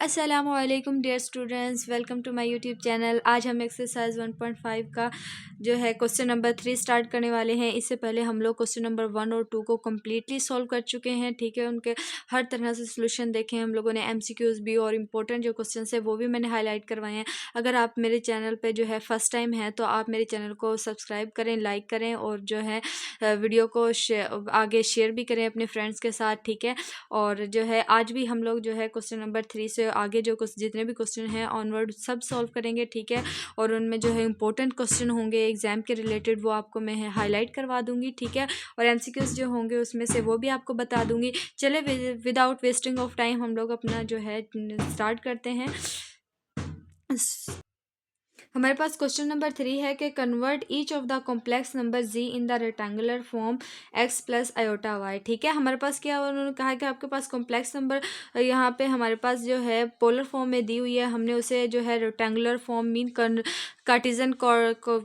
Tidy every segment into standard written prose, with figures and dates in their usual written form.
अस्सलामुअलैकुम dear students, welcome to my YouTube channel. आज हम एक्सरसाइज 1.5 का जो है क्वेश्चन नंबर 3 स्टार्ट करने वाले हैं। इससे पहले हम लोग क्वेश्चन नंबर 1 और 2 को कम्प्लीटली सॉल्व कर चुके हैं, ठीक है। उनके हर तरह से सोल्यूशन देखे हैं हम लोगों ने। एमसीक्यूज़ भी और इम्पोर्टेंट जो क्वेश्चन है वो भी मैंने हाईलाइट करवाए हैं। अगर आप मेरे चैनल पर जो है फर्स्ट टाइम है तो आप मेरे चैनल को सब्सक्राइब करें, लाइक करें और जो है वीडियो को आगे शेयर भी करें अपने फ्रेंड्स के साथ, ठीक है। और जो है आज भी हम लोग जो है क्वेश्चन नंबर 3 से आगे जो कुछ जितने भी क्वेश्चन हैं ऑनवर्ड सब सॉल्व करेंगे, ठीक है। और उनमें जो है इंपॉर्टेंट क्वेश्चन होंगे एग्जाम के रिलेटेड वो आपको मैं हाईलाइट करवा दूंगी, ठीक है। और एमसीक्यूज जो होंगे उसमें से वो भी आपको बता दूंगी। चले विदाउट वेस्टिंग ऑफ टाइम हम लोग अपना जो है स्टार्ट करते हैं। हमारे पास क्वेश्चन नंबर 3 है कि convert each of the complex number z in the rectangular form x plus iota y, ठीक है। हमारे पास क्या उन्होंने कहा कि आपके पास कॉम्प्लेक्स नंबर यहाँ पे हमारे पास जो है पोलर फॉर्म में दी हुई है, हमने उसे जो है रेक्टेंगुलर फॉर्म मीन कार्टिजन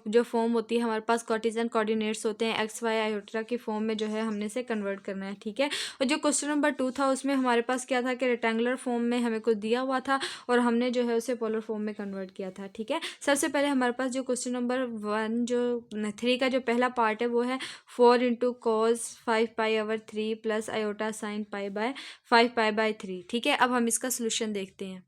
जो फॉर्म होती है हमारे पास कार्टिजन कोऑर्डिनेट्स होते हैं एक्स वाई आयोटा की फॉर्म में जो है हमने से कन्वर्ट करना है, ठीक है। और जो क्वेश्चन नंबर 2 था उसमें हमारे पास क्या था कि रेक्टेंगुलर फॉर्म में हमें कुछ दिया हुआ था और हमने जो है उसे पोलर फॉर्म में कन्वर्ट किया था, ठीक है। सबसे पहले हमारे पास जो क्वेश्चन नंबर 1 जो 3 का जो पहला पार्ट है वो है 4 इंटू कॉस 5 पाई/3 प्लस आयोटा साइन पाई/5 पाई/3, ठीक है। अब हम इसका सोल्यूशन देखते हैं।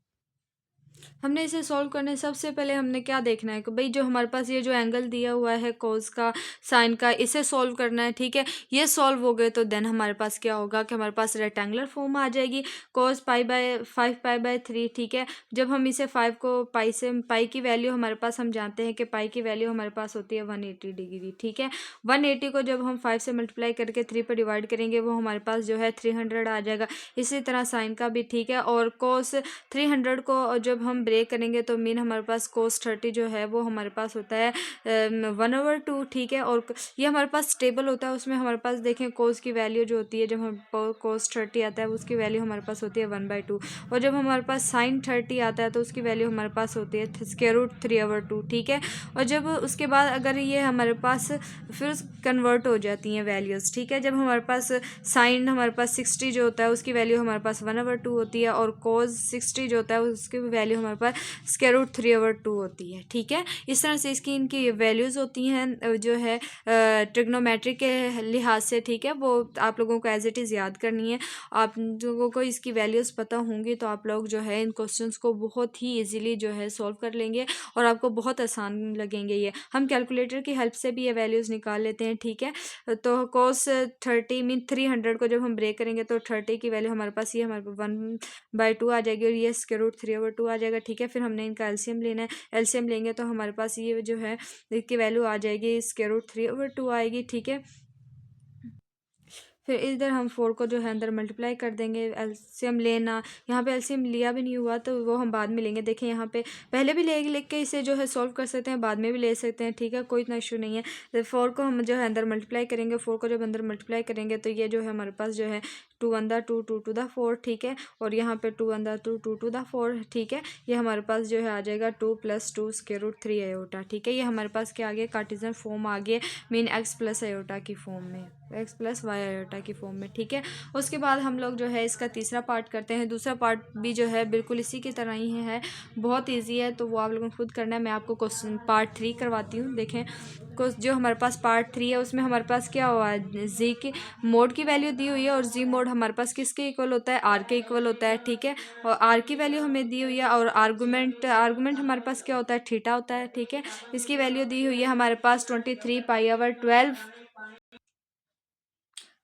हमने इसे सॉल्व करने सबसे पहले हमने क्या देखना है कि भाई जो हमारे पास ये जो एंगल दिया हुआ है कोस का साइन का इसे सॉल्व करना है, ठीक है। ये सॉल्व हो गए तो देन हमारे पास क्या होगा कि हमारे पास रेक्टेंगुलर फॉर्म आ जाएगी कोस पाई/5 पाई/3, ठीक है। जब हम इसे 5 को पाई से पाई की वैल्यू हमारे पास हम जानते हैं कि पाई की वैल्यू हमारे पास होती है 180 डिग्री, ठीक है। 180 को जब हम 5 से मल्टीप्लाई करके 3 पर डिवाइड करेंगे वो हमारे पास जो है 300 आ जाएगा। इसी तरह साइन का भी, ठीक है। और कोस 300 को जब हम ब्रेक करेंगे तो मीन हमारे पास कोस 30 जो है वो हमारे पास होता है 1/2, ठीक है। और ये हमारे पास टेबल होता है उसमें हमारे पास देखें कोस की वैल्यू जो होती है जब हम कोस 30 आता है उसकी वैल्यू हमारे पास होती है 1/2। और जब हमारे पास साइन 30 आता है तो उसकी वैल्यू हमारे पास होती है √3/2, ठीक है। और जब उसके बाद अगर ये हमारे पास फिर कन्वर्ट हो जाती हैं वैल्यूज़, ठीक है। जब हमारे पास साइन हमारे पास 60 जो होता है उसकी वैल्यू हमारे पास 1/2 होती है और कोस 60 जो होता है उसकी वैल्यू हमारे पास √3/2 होती है, ठीक है। इस तरह से इसकी इनकी वैल्यूज़ होती हैं जो है ट्रिग्नोमेट्री के लिहाज से, ठीक है। वो आप लोगों को एज इट इज़ याद करनी है। आप लोगों को इसकी वैल्यूज़ पता होंगी तो आप लोग जो है इन क्वेश्चंस को बहुत ही इजीली जो है सॉल्व कर लेंगे और आपको बहुत आसान लगेंगे। ये हम कैलकुलेटर की हेल्प से भी ये वैल्यूज़ निकाल लेते हैं, ठीक है। तो कोस 30 मीन 300 को जब हम ब्रेक करेंगे तो 30 की वैल्यू हमारे पास ये हमारे 1/2 आ जाएगी और ये √3/2 आ जाएगा, ठीक है। फिर हमने इनका एलसीएम लेना है, एलसीएम लेंगे तो हमारे पास ये जो है इसकी वैल्यू आ जाएगी √3/2 आएगी, ठीक है। फिर इधर हम 4 को जो है अंदर मल्टीप्लाई कर देंगे। एलसीएम लेना, यहाँ पे एलसीएम लिया भी नहीं हुआ तो वो हम बाद में लेंगे। देखें यहाँ पे पहले भी लिख के इसे जो है सॉल्व कर सकते हैं, बाद में भी ले सकते हैं, ठीक है। कोई इतना इशू नहीं है। तो 4 को हम जो है अंदर मल्टीप्लाई करेंगे, 4 को जब अंदर मल्टीप्लाई करेंगे तो ये जो है हमारे पास जो है 2 × 2 2 to the 4, ठीक है। और यहाँ पे 2 × 2 2 to the 4, ठीक है। ये हमारे पास जो है आ जाएगा 2 + 2 √3 आयोटा, ठीक है। ये हमारे पास क्या आ गया कार्टेशियन फॉर्म आ गया मीन एक्स प्लस आयोटा की फॉर्म में, एक्स प्लस वाई आयोटा की फॉर्म में, ठीक है। उसके बाद हम लोग जो है इसका तीसरा पार्ट करते हैं। दूसरा पार्ट भी जो है बिल्कुल इसी की तरह ही है, बहुत इजी है तो वो आप लोगों को खुद करना है। मैं आपको क्वेश्चन पार्ट 3 करवाती हूँ। देखें जो हमारे पास पार्ट 3 है उसमें हमारे पास क्या हुआ है जी की मोड की वैल्यू दी हुई है और जी मोड हमारे पास किसके इक्वल होता है आर के इक्वल होता है, ठीक है। और आर की वैल्यू हमें दी हुई है और आर्गूमेंट हमारे पास क्या होता है थीटा होता है, ठीक है। इसकी वैल्यू दी हुई है हमारे पास 23 पाई/12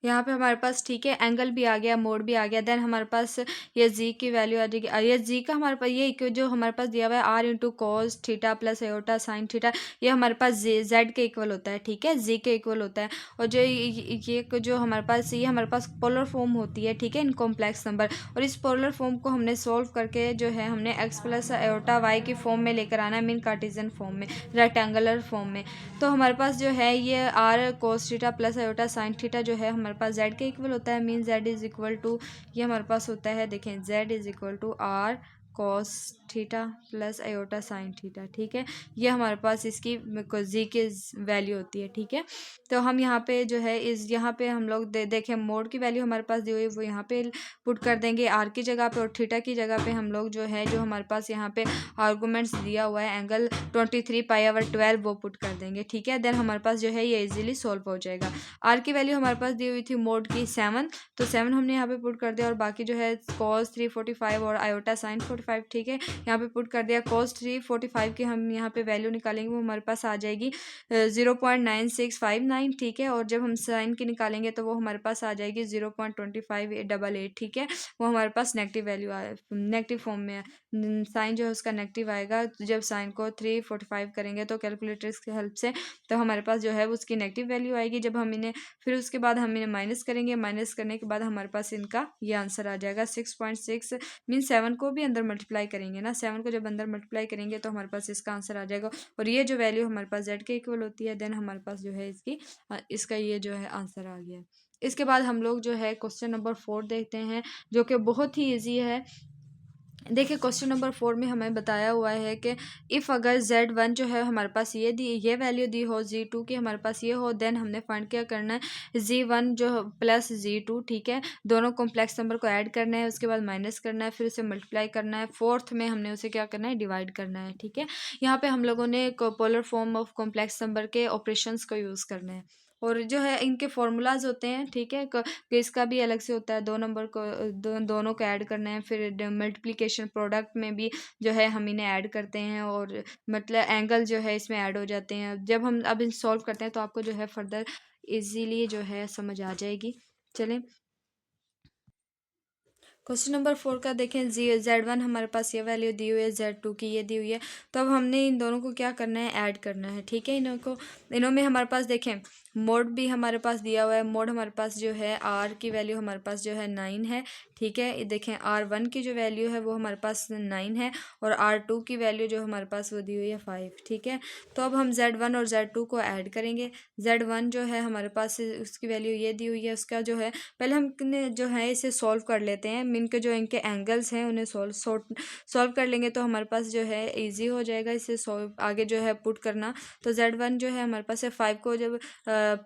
यहाँ पे हमारे पास, ठीक है। एंगल भी आ गया, मोड भी आ गया। देन हमारे पास ये जी की वैल्यू आ जाएगी। ये जी का हमारे पास ये जो हमारे पास दिया हुआ है r into cos theta plus iota sine theta, ये हमारे पास जेड के इक्वल होता है, ठीक है। जी के इक्वल होता है। और जो ये जो हमारे पास ये हमारे पास पोलर फॉर्म होती है, ठीक है, इन कॉम्प्लेक्स नंबर। और इस पोलर फॉर्म को हमने सॉल्व करके जो है हमने एक्स प्लस आयोटा वाई की फॉर्म में लेकर आना है मीन कार्टेशियन फॉर्म में, रेक्टेंगुलर फॉर्म में। तो हमारे पास जो है ये r cos theta plus iota sine theta जो है हमारे पास z के इक्वल होता है mean z is equal to ये हमारे पास होता है, देखें z is equal to r cos theta plus iota sine theta, ठीक है। ये हमारे पास इसकी जी की वैल्यू होती है, ठीक है। तो हम यहाँ पे जो है इस यहाँ पे हम लोग देखें मोड की वैल्यू हमारे पास दी हुई वो यहाँ पे पुट कर देंगे आर की जगह पे, और थीटा की जगह पे हम लोग जो है जो हमारे पास यहाँ पे आर्गूमेंट्स दिया हुआ है एंगल 23π/12 वो पुट कर देंगे, ठीक है। देन हमारे पास जो है ये इजीली सॉल्व हो जाएगा। आर की वैल्यू हमारे पास दी हुई थी मोड की 7, तो 7 हमने यहाँ पे पुट कर दिया, और बाकी जो है cos 345 और आयोटा साइन 45, ठीक है, यहाँ पे पुट कर दिया। cos 345 की हम यहाँ पे वैल्यू निकालेंगे वो हमारे पास आ जाएगी 0.9659, ठीक है। और जब हम साइन की निकालेंगे तो वो हमारे पास आ जाएगी 0.2588, ठीक है। वो हमारे पास नेगेटिव वैल्यू नेगेटिव फॉर्म में है, साइन जो है उसका नेगेटिव आएगा। जब साइन को 345 करेंगे तो कैलकुलेटर्स की हेल्प से, तो हमारे पास जो है उसकी नेगेटिव वैल्यू आएगी। जब हम इन्हें फिर उसके बाद हम इन्हें माइनस करेंगे, माइनस करने के बाद हमारे पास इनका ये आंसर आ जाएगा 6.6 मीन 7 को भी अंदर मल्टीप्लाई करेंगे ना, 7 को जब अंदर मल्टीप्लाई करेंगे तो हमारे पास इसका आंसर आ जाएगा, और ये जो वैल्यू हमारे पास जेड के इक्वल होती है, देन हमारे पास जो है इसका ये जो है आंसर आ गया। इसके बाद हम लोग जो है क्वेश्चन नंबर 4 देखते हैं, जो कि बहुत ही ईजी है। देखिए क्वेश्चन नंबर 4 में हमें बताया हुआ है कि इफ़ अगर Z1 जो है हमारे पास ये वैल्यू दी हो, Z2 की हमारे पास ये हो, देन हमने फाइंड क्या करना है Z1 जो प्लस Z2, ठीक है। दोनों कॉम्प्लेक्स नंबर को ऐड करना है, उसके बाद माइनस करना है, फिर उसे मल्टीप्लाई करना है, फोर्थ में हमने उसे क्या करना है डिवाइड करना है, ठीक है। यहाँ पे हम लोगों ने polar form of complex number के ऑपरेशंस को यूज़ करना है, और जो है इनके फॉर्मूलाज होते हैं, ठीक है। इसका भी अलग से होता है, दो नंबर को दोनों को ऐड करना है, फिर मल्टीप्लिकेशन प्रोडक्ट में भी जो है हम इन्हें ऐड करते हैं, और मतलब एंगल जो है इसमें ऐड हो जाते हैं। जब हम अब इन सॉल्व करते हैं तो आपको जो है फर्दर इजीली जो है समझ आ जाएगी। चलें क्वेश्चन नंबर 4 का देखें, Z1 हमारे पास ये वैल्यू दी हुई है, Z2 की ये दी हुई है, तो अब हमने इन दोनों को क्या करना है ऐड करना है, ठीक है। इनों में हमारे पास देखें मोड भी हमारे पास दिया हुआ है, मोड हमारे पास जो है R की वैल्यू हमारे पास जो है 9 है, ठीक है। ये देखें R1 की जो वैल्यू है वो हमारे पास 9 है, और R2 की वैल्यू जो हमारे पास वो दी हुई है 5, ठीक है। तो अब हम Z1 और Z2 को ऐड करेंगे। Z1 जो है हमारे पास उसकी वैल्यू ये दी हुई है, उसका जो है पहले हम जो है इसे सॉल्व कर लेते हैं, इनके जो इनके एंगल्स हैं उन्हें सॉल्व कर लेंगे तो हमारे पास जो है इजी हो जाएगा इसे सॉल्व आगे जो है पुट करना। तो Z1 जो है हमारे पास है 5 को जब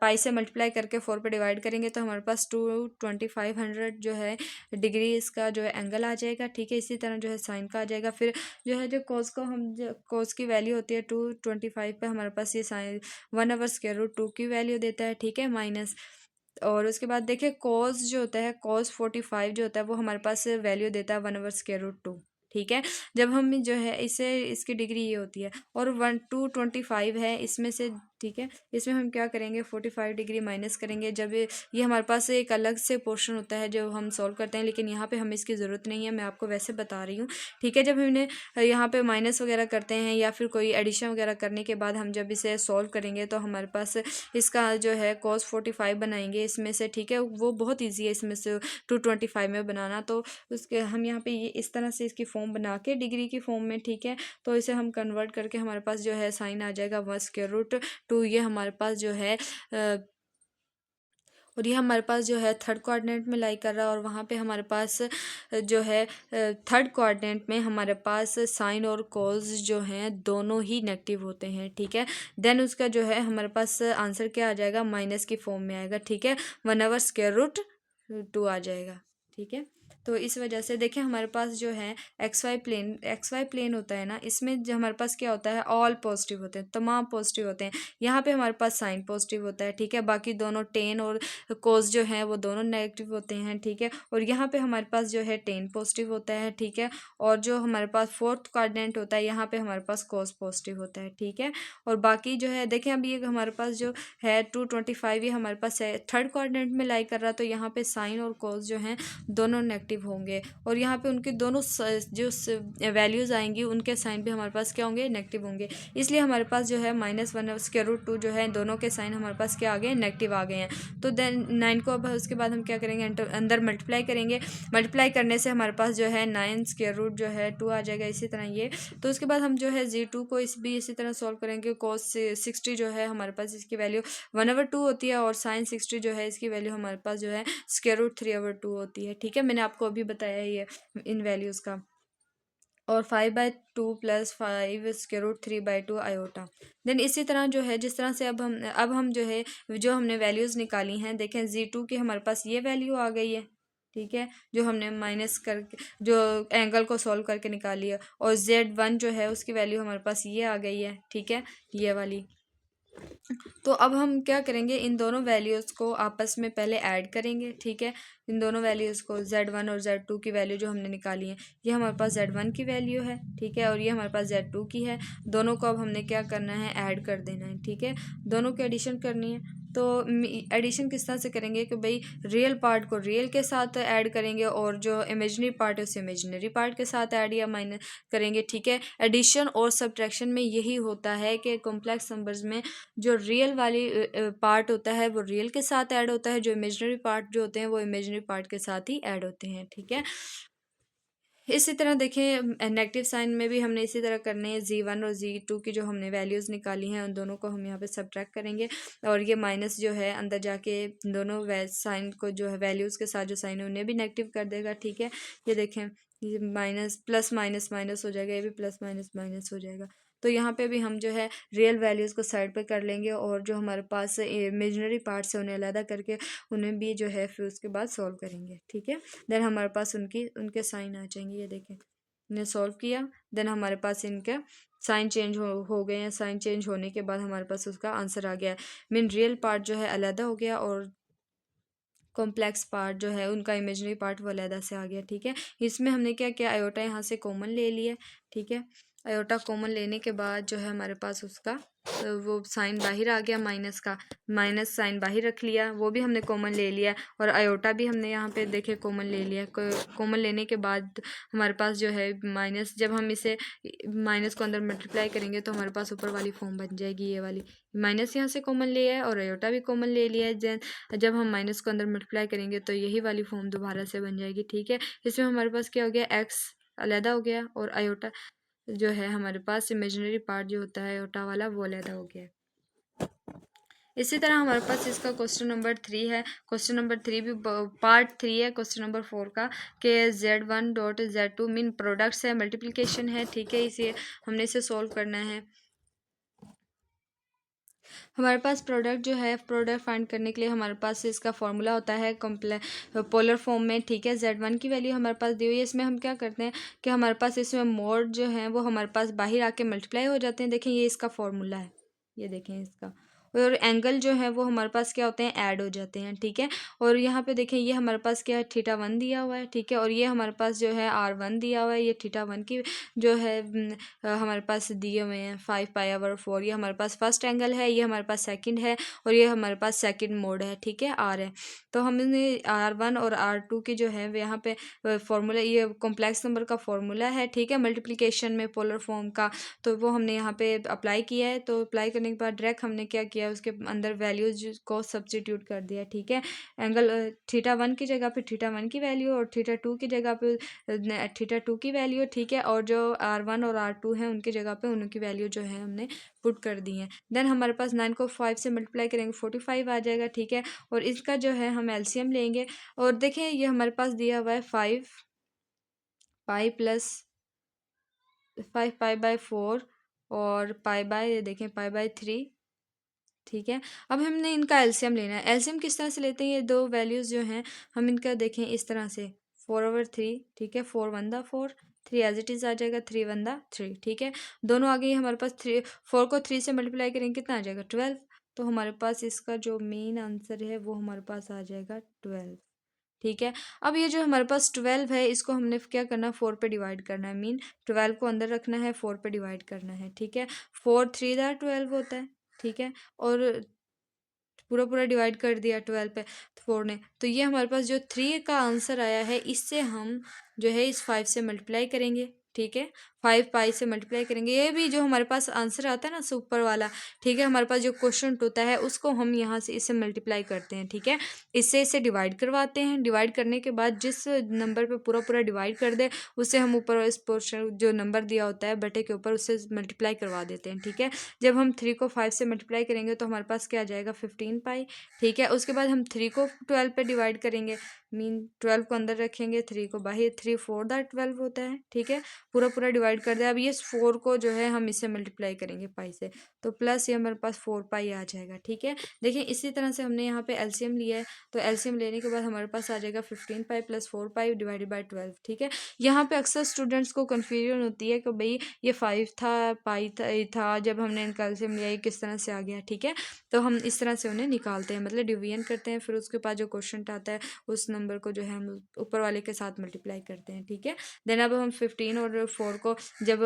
पाई से मल्टीप्लाई करके 4 पे डिवाइड करेंगे तो हमारे पास 22500 जो है डिग्री इसका जो है एंगल आ जाएगा, ठीक है। इसी तरह जो है साइन का आ जाएगा। फिर जो है जो कॉस को हम कॉस की वैल्यू होती है 225 पे हमारे पास ये साइन 1/√2 की वैल्यू देता है, ठीक है, माइनस। और उसके बाद देखिए कॉस जो होता है cos 45 जो होता है वो हमारे पास वैल्यू देता है 1/√2, ठीक है। जब हम जो है इसे इसकी डिग्री ये होती है, और 225 है इसमें से, ठीक है। इसमें हम क्या करेंगे 45 डिग्री माइनस करेंगे। जब ये हमारे पास एक अलग से पोर्शन होता है जो हम सॉल्व करते हैं, लेकिन यहाँ पे हमें इसकी ज़रूरत नहीं है, मैं आपको वैसे बता रही हूँ, ठीक है। जब हमने यहाँ पे माइनस वगैरह करते हैं या फिर कोई एडिशन वगैरह करने के बाद हम जब इसे सॉल्व करेंगे तो हमारे पास इसका जो है cos 45 बनाएंगे इसमें से, ठीक है। वो बहुत ईजी है इसमें से 225 में बनाना। तो उसके हम यहाँ पे ये इस तरह से इसकी फॉर्म बना के डिग्री की फॉर्म में, ठीक है, तो इसे हम कन्वर्ट करके हमारे पास जो है साइन आ जाएगा 1/√2। ये हमारे पास जो है और ये हमारे पास जो है थर्ड कोऑर्डिनेट में लाई कर रहा है, और वहाँ पे हमारे पास जो है थर्ड कोऑर्डिनेट में हमारे पास साइन और कॉस जो हैं दोनों ही नेगेटिव होते हैं, ठीक है। देन उसका जो है हमारे पास आंसर क्या आ जाएगा माइनस की फॉर्म में आएगा, ठीक है, 1/√2 आ जाएगा, ठीक है। तो इस वजह से देखिए हमारे पास जो है एक्स वाई प्लेन होता है ना, इसमें जो हमारे पास क्या होता है ऑल पॉजिटिव होते हैं, तमाम पॉजिटिव होते हैं। यहाँ पे हमारे पास साइन पॉजिटिव होता है, ठीक है, बाकी दोनों टेन और कोस जो है वो दोनों नेगेटिव होते हैं, ठीक है। और यहाँ पे हमारे पास जो है टेन पॉजिटिव होता है, ठीक है। और जो हमारे पास फोर्थ कोऑर्डिनेट होता है यहाँ पे हमारे पास कोस पॉजिटिव होता है, ठीक है। और बाकी जो है देखें अभी ये हमारे पास जो है 225 ये हमारे पास है थर्ड कोऑर्डिनेट में लाई कर रहा, तो यहाँ पे साइन और कोस जो हैं दोनों नेगेटिव होंगे, और यहाँ पे उनके दोनों जो वैल्यूज़ आएंगी उनके साइन भी हमारे पास क्या होंगे नेगेटिव होंगे। इसलिए हमारे पास जो है -1/√2 जो है दोनों के साइन हमारे पास क्या आ गए नेगेटिव आ गए हैं। तो देन 9 को अब उसके बाद हम क्या करेंगे अंदर मल्टीप्लाई करेंगे। मल्टीप्लाई करने से हमारे पास जो है 9 जो है 2 आ जाएगा, इसी तरह ये। तो उसके बाद हम जो है Z2 को इसी तरह सॉल्व करेंगे। cos 60 जो है हमारे पास इसकी वैल्यू 1/2 होती है, और sin 60 जो है इसकी वैल्यू हमारे पास जो है √3/2 होती है, ठीक है। मैंने आपको अभी बताया ये इन वैल्यूज़ का। और 5/2 प्लस 5√3/2 आयोटा। देन इसी तरह जो है, जिस तरह से अब हम जो है, जो हमने वैल्यूज़ निकाली हैं, देखें Z2 की हमारे पास ये वैल्यू आ गई है, ठीक है, जो हमने माइनस करके जो एंगल को सॉल्व करके निकाली है, और Z1 जो है उसकी वैल्यू हमारे पास ये आ गई है, ठीक है, ये वाली। तो अब हम क्या करेंगे, इन दोनों वैल्यूज़ को आपस में पहले ऐड करेंगे, ठीक है, इन दोनों वैल्यूज़ को, Z1 और Z2 की वैल्यू जो हमने निकाली है, ये हमारे पास Z1 की वैल्यू है, ठीक है, और ये हमारे पास Z2 की है। दोनों को अब हमने क्या करना है, ऐड कर देना है, ठीक है, दोनों की एडिशन करनी है। तो एडिशन किस तरह से करेंगे कि भाई रियल पार्ट को रियल के साथ ऐड करेंगे, और जो इमेजिनरी पार्ट है उसे इमेजिनरी पार्ट के साथ ऐड या माइनस करेंगे, ठीक है। एडिशन और सब्ट्रैक्शन में यही होता है कि कॉम्प्लेक्स नंबर्स में जो रियल वाली पार्ट होता है वो रियल के साथ ऐड होता है, जो इमेजिनरी पार्ट जो होते हैं वो इमेजिनरी पार्ट के साथ ही ऐड होते हैं, ठीक है। इसी तरह देखें नेगेटिव साइन में भी हमने इसी तरह करने हैं। Z1 और Z2 की जो हमने वैल्यूज़ निकाली हैं उन दोनों को हम यहाँ पे सब्ट्रैक्ट करेंगे, और ये माइनस जो है अंदर जाके दोनों साइन को जो है वैल्यूज़ के साथ जो साइन है उन्हें भी नेगेटिव कर देगा, ठीक है। ये देखें, ये माइनस प्लस माइनस माइनस हो जाएगा, ये भी प्लस माइनस माइनस हो जाएगा। तो यहाँ पे भी हम जो है रियल वैल्यूज़ को साइड पे कर लेंगे, और जो हमारे पास इमेजिनरी पार्ट्स है उन्हें अलग करके उन्हें भी जो है फिर उसके बाद सॉल्व करेंगे, ठीक है। देन हमारे पास उनके साइन आ जाएंगे, ये देखें, इन्हें सॉल्व किया, देन हमारे पास इनके साइन चेंज हो गए हैं। साइन चेंज होने के बाद हमारे पास उसका आंसर आ गया है। मीन रियल पार्ट जो है अलग हो गया, और कॉम्प्लेक्स पार्ट जो है उनका इमेजिनरी पार्ट वो अलहदा से आ गया, ठीक है। इसमें हमने क्या किया, आयोटा यहाँ से कॉमन ले लिया, ठीक है। आयोटा कॉमन लेने के बाद जो है हमारे पास उसका वो साइन बाहर आ गया माइनस का, माइनस साइन बाहर रख लिया, वो भी हमने कॉमन ले लिया, और आयोटा भी हमने यहाँ पे देखे कॉमन ले लिया। कॉमन लेने के बाद हमारे पास जो है माइनस, जब हम इसे माइनस को अंदर मल्टीप्लाई करेंगे तो हमारे पास ऊपर वाली फॉर्म बन जाएगी, ये वाली। माइनस यहाँ से कॉमन लिया है और आयोटा भी कॉमन ले लिया है। जब हम माइनस को अंदर मल्टीप्लाई करेंगे तो यही वाली फॉर्म दोबारा से बन जाएगी, ठीक है। इसमें हमारे पास क्या हो गया, एक्स अलहदा हो गया, और आयोटा जो है हमारे पास इमेजिनरी पार्ट जो होता है आयोटा वाला वो अलहदा हो गया। इसी तरह हमारे पास इसका क्वेश्चन नंबर 3 है। क्वेश्चन नंबर 3 भी पार्ट 3 है क्वेश्चन नंबर 4 का, कि Z1 dot Z2 mean products है, मल्टीप्लिकेशन है, ठीक है। इसे हमने इसे सॉल्व करना है। हमारे पास प्रोडक्ट जो है, प्रोडक्ट फाइंड करने के लिए हमारे पास इसका फॉर्मूला होता है पोलर फॉर्म में, ठीक है। Z1 की वैल्यू हमारे पास दी हुई है। इसमें हम क्या करते हैं कि हमारे पास इसमें मोड जो है वो हमारे पास बाहर आके मल्टीप्लाई हो जाते हैं। देखें, ये इसका फॉर्मूला है, ये देखें इसका। और एंगल जो है वो हमारे पास क्या होते हैं, ऐड हो जाते हैं, ठीक है। और यहाँ पे देखें, ये हमारे पास क्या है, θ1 दिया हुआ है, ठीक है। और ये हमारे पास जो है R1 दिया हुआ है। ये θ1 की जो है हमारे पास दिए हुए हैं 5π/4। ये हमारे पास फर्स्ट एंगल है, ये हमारे पास सेकंड है, और ये हमारे पास सेकंड मोड है, ठीक है, R है। तो हमने R1 और R2 की जो है यहाँ पे फॉर्मूला, ये कॉम्प्लेक्स नंबर का फॉर्मूला है, ठीक है, मल्टीप्लिकेशन में पोलर फॉर्म का, तो वो हमने यहाँ पे अप्लाई किया है। तो अप्लाई करने के बाद डायरेक्ट हमने क्या किया, उसके अंदर वैल्यूज को सब्स्टिट्यूट कर दिया, ठीक है। एंगल θ1 की जगह पे θ1 की वैल्यू, और θ2 की जगह पे θ2 की वैल्यू, ठीक है। और जो R1 और R2 है उनकी जगह पे उनकी वैल्यू जो है हमने पुट कर दी है। देन हमारे पास 9 को 5 से मल्टीप्लाई करेंगे 45 आ जाएगा, ठीक है। और इसका जो है हम एलसीएम लेंगे, और देखें ये हमारे पास दिया हुआ है 5π प्लस 5π/4 और ये देखें π/3, ठीक है। अब हमने इनका एलसीएम लेना है। एलसीएम किस तरह से लेते हैं, ये दो वैल्यूज़ जो हैं हम इनका देखें इस तरह से 4/3, ठीक है, 4 1 4, 3 एज इट इज़ आ जाएगा, 3 1 3, ठीक है। दोनों आ गई हमारे पास। 4 को 3 से मल्टीप्लाई करेंगे कितना आ जाएगा, 12। तो हमारे पास इसका जो मेन आंसर है वो हमारे पास आ जाएगा 12, ठीक है। अब ये जो हमारे पास 12 है, इसको हमने क्या करना है, 4 पे डिवाइड करना है। मीन 12 को अंदर रखना है, 4 पे डिवाइड करना है, ठीक है। 4 3 12 होता है, ठीक है। और पूरा पूरा डिवाइड कर दिया 12 पे 4 ने। तो ये हमारे पास जो 3 का आंसर आया है, इससे हम जो है इस 5 से मल्टीप्लाई करेंगे, ठीक है। 5π से मल्टीप्लाई करेंगे। ये भी जो हमारे पास आंसर आता है ना सुपर वाला, ठीक है, हमारे पास जो क्वेश्चन होता है उसको हम यहाँ से इसे मल्टीप्लाई करते हैं, ठीक है। इससे इसे डिवाइड करवाते हैं। डिवाइड करने के बाद जिस नंबर पे पूरा पूरा डिवाइड कर दे, उससे हम ऊपर इस पोर्शन जो नंबर दिया होता है बटे के ऊपर, उससे मल्टीप्लाई करवा देते हैं, ठीक है। जब हम 3 को 5 से मल्टीप्लाई करेंगे तो हमारे पास क्या आ जाएगा, 15π, ठीक है। उसके बाद हम 3 को 12 पे डिवाइड करेंगे, मीन 12 को अंदर रखेंगे, 3 को बाहर, 3 4 दैट 12 होता है, ठीक है। पूरा पूरा डिवाइड कर दिया। अब ये 4 को जो है हम इससे मल्टीप्लाई करेंगे पाई से, तो प्लस ये हमारे पास 4 पाई आ जाएगा, ठीक है। देखिए इसी तरह से हमने यहाँ पे एलसीएम लिया है, तो एलसीएम लेने के बाद हमारे पास आ जाएगा 15 pi plus 4 pi divided by 12, ठीक है। यहाँ पे अक्सर स्टूडेंट्स को कन्फ्यूजन होती है कि भाई ये 5 था, पाई था, जब हमने इनका एलसीएम लिया ये किस तरह से आ गया, ठीक है। तो हम इस तरह से उन्हें निकालते हैं, मतलब डिवीजन करते हैं, फिर उसके बाद जो क्वेश्चन आता है उस नंबर को जो है हम ऊपर वाले के साथ मल्टीप्लाई करते हैं, ठीक है। देन अब हम 15 और 4 को जब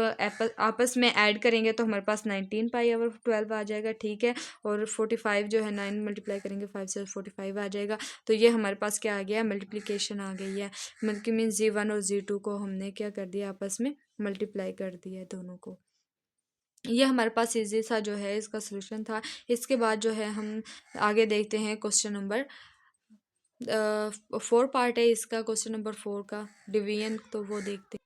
आपस में ऐड करेंगे तो हमारे पास 19 पाई ओवर 12 आ जाएगा, ठीक है। और 45 जो है 9 मल्टीप्लाई करेंगे 5 से 45 आ जाएगा। तो ये हमारे पास क्या आ गया, मल्टीप्लिकेशन आ गई है, मतलब कि मीन Z1 और Z2 को हमने क्या कर दिया, आपस में मल्टीप्लाई कर दिया दोनों को। ये हमारे पास इजी सा जो है इसका सोल्यूशन था। इसके बाद जो है हम आगे देखते हैं क्वेश्चन नंबर 4 पार्ट है इसका, क्वेश्चन नंबर 4 का डिवीजन, तो वो देखते हैं।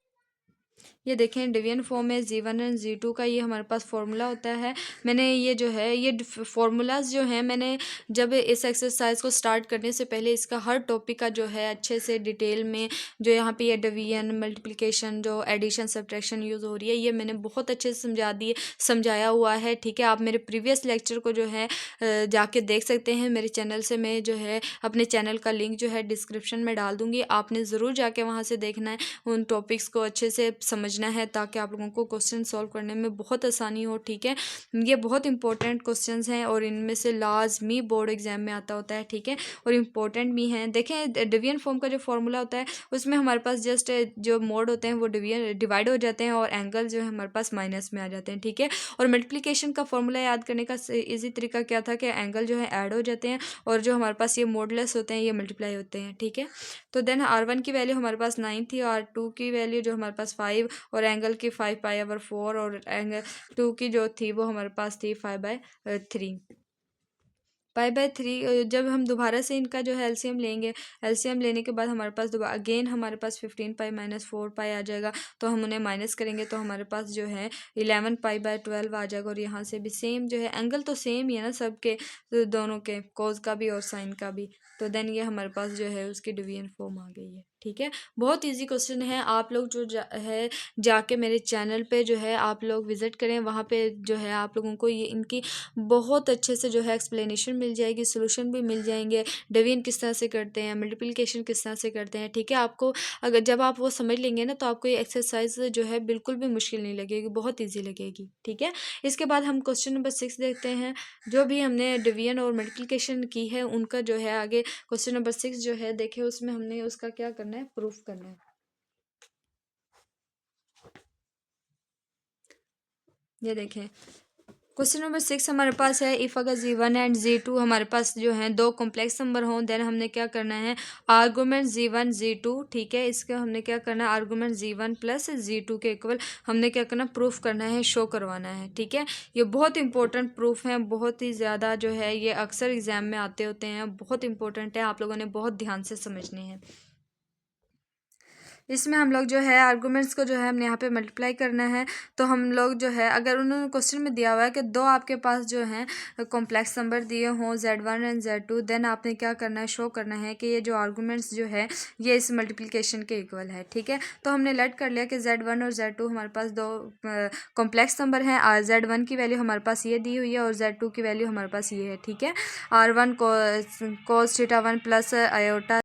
ये देखें डिवीजन फॉर्म में Z1 एंड Z2 का ये हमारे पास फॉर्मूला होता है। मैंने ये जो है ये फार्मूलाज जो हैं मैंने जब इस एक्सरसाइज को स्टार्ट करने से पहले इसका हर टॉपिक का जो है अच्छे से डिटेल में, जो यहाँ पे ये डिवीजन मल्टीप्लिकेशन जो एडिशन सब्ट्रैक्शन यूज़ हो रही है ये मैंने बहुत अच्छे से समझाया हुआ है, ठीक है। आप मेरे प्रीवियस लेक्चर को जो है जाके देख सकते हैं मेरे चैनल से। मैं जो है अपने चैनल का लिंक जो है डिस्क्रिप्शन में डाल दूँगी, आपने ज़रूर जाके वहाँ से देखना है, उन टॉपिक्स को अच्छे से समझना है ताकि आप लोगों को क्वेश्चन सॉल्व करने में बहुत आसानी हो, ठीक है। ये बहुत इंपॉर्टेंट क्वेश्चंस हैं और इनमें से लाजमी बोर्ड एग्जाम में आता होता है, ठीक है, और इम्पोर्टेंट भी हैं। देखें डिवीजन फॉर्म का जो फॉर्मूला होता है उसमें हमारे पास जस्ट जो मोड होते हैं वो डिवाइड हो जाते हैं और एंगल जो है हमारे पास माइनस में आ जाते हैं, ठीक है। और मल्टीप्लिकेशन का फॉर्मूला याद करने का इजी तरीका क्या था कि एंगल जो है ऐड हो जाते हैं और जो हमारे पास ये मोडलेस होते हैं ये मल्टीप्लाई होते हैं, ठीक है। तो देन R1 की वैल्यू हमारे पास 9 थी, R2 की वैल्यू जो हमारे पास 5 और एंगल की 5 पाई ओवर 4 और एंगल 2 की जो थी वो हमारे पास थी 5/3 5/3। जब हम दोबारा से इनका जो है एलसीएम लेंगे, एलसीएम लेने के बाद हमारे पास दोबारा अगेन हमारे पास 15 पाई माइनस 4 पाई आ जाएगा, तो हम उन्हें माइनस करेंगे तो हमारे पास जो है 11 पाई/12 आ जाएगा। और यहाँ से भी सेम जो है एंगल तो सेम ही है ना सबके, दोनों के, कोस का भी और साइन का भी। तो देन ये हमारे पास जो है उसकी डिवीजन फॉर्म आ गई है, ठीक है। बहुत इजी क्वेश्चन है, आप लोग जो है जाके मेरे चैनल पे जो है आप लोग विजिट करें, वहाँ पे जो है आप लोगों को ये इनकी बहुत अच्छे से जो है एक्सप्लेनेशन मिल जाएगी, सोल्यूशन भी मिल जाएंगे, डिवीजन किस तरह से करते हैं, मल्टीप्लिकेशन किस तरह से करते हैं, ठीक है। आपको अगर जब आप वो समझ लेंगे ना तो आपको ये एक्सरसाइज जो है बिल्कुल भी मुश्किल नहीं लगेगी, बहुत ईजी लगेगी, ठीक है। इसके बाद हम क्वेश्चन नंबर 6 देखते हैं। जो भी हमने डिवीजन और मल्टीप्लिकेशन की है उनका जो है आगे क्वेश्चन नंबर 6 जो है देखे उसमें हमने उसका क्या करना है, प्रूफ करना है। ये देखें क्वेश्चन नंबर 6 हमारे पास है, इफ़ अगर Z1 एंड Z2 हमारे पास जो है दो कॉम्प्लेक्स नंबर हों, देन हमने क्या करना है, आर्गूमेंट Z1 Z2, ठीक है, इसका हमने क्या करना है, आर्गूमेंट Z1 प्लस Z2 के इक्वल हमने क्या करना, प्रूफ करना है, शो करवाना है, ठीक है। ये बहुत इंपॉर्टेंट प्रूफ है, बहुत ही ज़्यादा जो है ये अक्सर एग्जाम में आते होते हैं, बहुत इंपॉर्टेंट है, आप लोगों ने बहुत ध्यान से समझने हैं। इसमें हम लोग जो है आर्गूमेंट्स को जो है हमने यहाँ पे मल्टीप्लाई करना है। तो हम लोग जो है अगर उन्होंने क्वेश्चन में दिया हुआ है कि दो आपके पास जो हैं कॉम्प्लेक्स नंबर दिए हों Z1 एंड Z2, देन आपने क्या करना है, शो करना है कि ये जो आर्गूमेंट्स जो है ये इस मल्टीप्लिकेशन के इक्वल है, ठीक है। तो हमने लेट कर लिया कि Z1 और Z2 हमारे पास दो कॉम्प्लेक्स नंबर हैं। Z1 की वैल्यू हमारे पास ये दी हुई है और Z2 की वैल्यू हमारे पास ये है, ठीक है। R1 cos θ1 plus iota,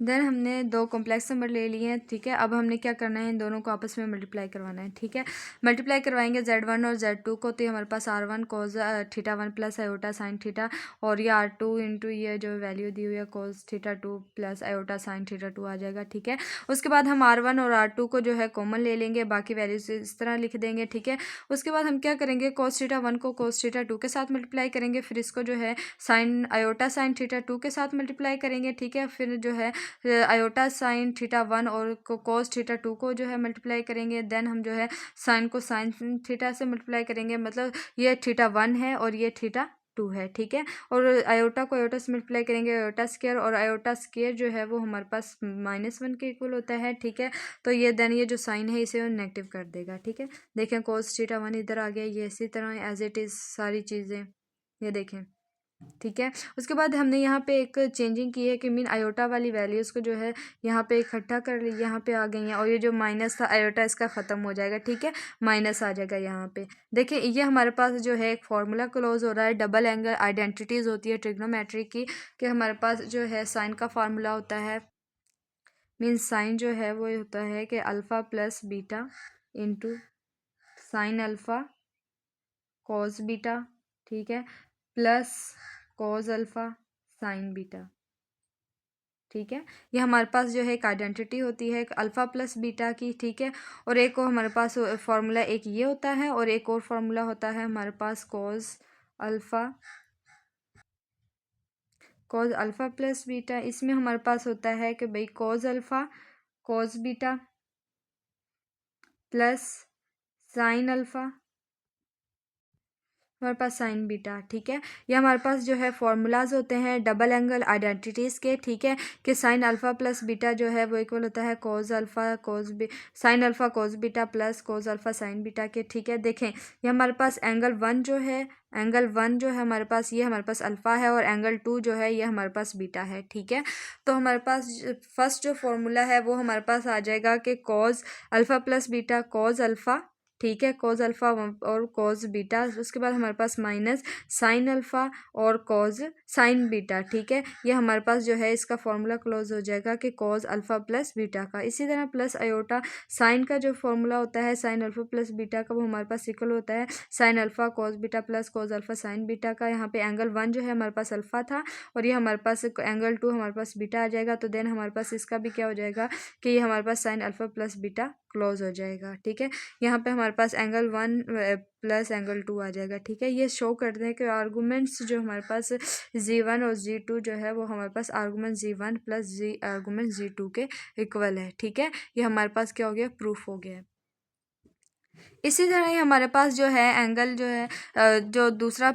then हमने दो कॉम्प्लेक्स नंबर ले लिए हैं, ठीक है। अब हमने क्या करना है, इन दोनों को आपस में मल्टीप्लाई करवाना है, ठीक है। मल्टीप्लाई करवाएंगे Z1 और Z2 को, तो ये हमारे पास R1 cos θ1 plus iota sine theta और ये R2 इंटू ये जो वैल्यू दी हुई है cos θ2 प्लस आयोटा साइन θ2 आ जाएगा, ठीक है। उसके बाद हम R1 और R2 को जो है कॉमन ले लेंगे, बाकी वैल्यूज इस तरह लिख देंगे, ठीक है। उसके बाद हम क्या करेंगे, cos θ1 को cos θ2 के साथ मल्टीप्लाई करेंगे, फिर इसको जो है साइन आयोटा साइन θ2 के साथ मल्टीप्लाई करेंगे, ठीक है। फिर जो है आयोटा साइन θ1 और कोस θ2 को जो है मल्टीप्लाई करेंगे, देन हम जो है साइन को साइन थीटा से मल्टीप्लाई करेंगे, मतलब ये θ1 है और ये θ2 है, ठीक है। और आयोटा को आयोटा से मल्टीप्लाई करेंगे, आयोटा स्क्वायर, और आयोटा स्क्वायर जो है वो हमारे पास -1 के इक्वल होता है, ठीक है। तो ये देन ये जो साइन है इसे नेगेटिव कर देगा, ठीक है। देखें cos θ1 इधर आ गया, ये इसी तरह एज इट इज़ सारी चीज़ें, ये देखें ठीक है। उसके बाद हमने यहाँ पे एक चेंजिंग की है कि मीन आयोटा वाली वैल्यूज़ को जो है यहाँ पे इकट्ठा कर ली, यहाँ पे आ गई हैं, और ये जो माइनस था आयोटा इसका ख़त्म हो जाएगा। ठीक है, माइनस आ जाएगा यहाँ पे। देखिए ये हमारे पास जो है एक फार्मूला क्लोज हो रहा है। डबल एंगल आइडेंटिटीज़ होती है ट्रिग्नोमेट्री की, कि हमारे पास जो है साइन का फार्मूला होता है, मीन्स साइन जो है वो होता है कि alpha plus beta into sine alpha cos beta, ठीक है, plus cos alpha sine beta. ठीक है, ये हमारे पास जो है एक आइडेंटिटी होती है एक अल्फ़ा प्लस बीटा की। ठीक है, और एक और हमारे पास फार्मूला एक ये होता है, और एक और फार्मूला होता है हमारे पास कॉस अल्फ़ा प्लस बीटा। इसमें हमारे पास होता है कि भाई cos alpha cos beta plus sine alpha हमारे पास साइन बीटा। ठीक है, ये हमारे पास जो है फार्मूलाज होते हैं डबल एंगल आइडेंटिटीज़ के। ठीक है, कि साइन अल्फ़ा प्लस बीटा जो है वो इक्वल होता है cos alpha sine alpha cos beta plus cos alpha sine beta के। ठीक है, देखें ये हमारे पास एंगल वन जो है हमारे पास, ये हमारे पास अल्फ़ा है, और एंगल टू जो है ये हमारे पास बीटा है। ठीक है, तो हमारे पास फर्स्ट जो फार्मूला है वो हमारे पास आ जाएगा कि cos alpha plus beta cos alpha, ठीक है, कॉस अल्फ़ा और कॉस बीटा। उसके बाद हमारे पास माइनस साइन अल्फ़ा और कॉस साइन बीटा। ठीक है, ये हमारे पास जो है इसका फॉर्मूला क्लोज हो जाएगा कि कॉस अल्फ़ा प्लस बीटा का। इसी तरह प्लस आयोटा साइन का जो फॉर्मूला होता है साइन अल्फ़ा प्लस बीटा का, वो हमारे पास इक्वल होता है sine alpha cos beta plus cos alpha sine beta का। यहाँ पे एंगल वन जो है हमारे पास अल्फ़ा था, और ये हमारे पास एंगल टू हमारे पास बीटा आ जाएगा। तो देन हमारे पास इसका भी क्या हो जाएगा कि ये हमारे पास sine alpha plus beta close हो जाएगा। ठीक है, यहाँ पे हमारे पास angle one plus angle two आ जाएगा। ठीक है, ये शो करते हैं कि आर्गूमेंट्स जो हमारे पास z1 और z2 जो है वो हमारे पास argument z1 plus argument z2 के इक्वल है। ठीक है, ये हमारे पास क्या हो गया, प्रूफ हो गया है। इसी तरह ही हमारे पास जो है एंगल जो है जो दूसरा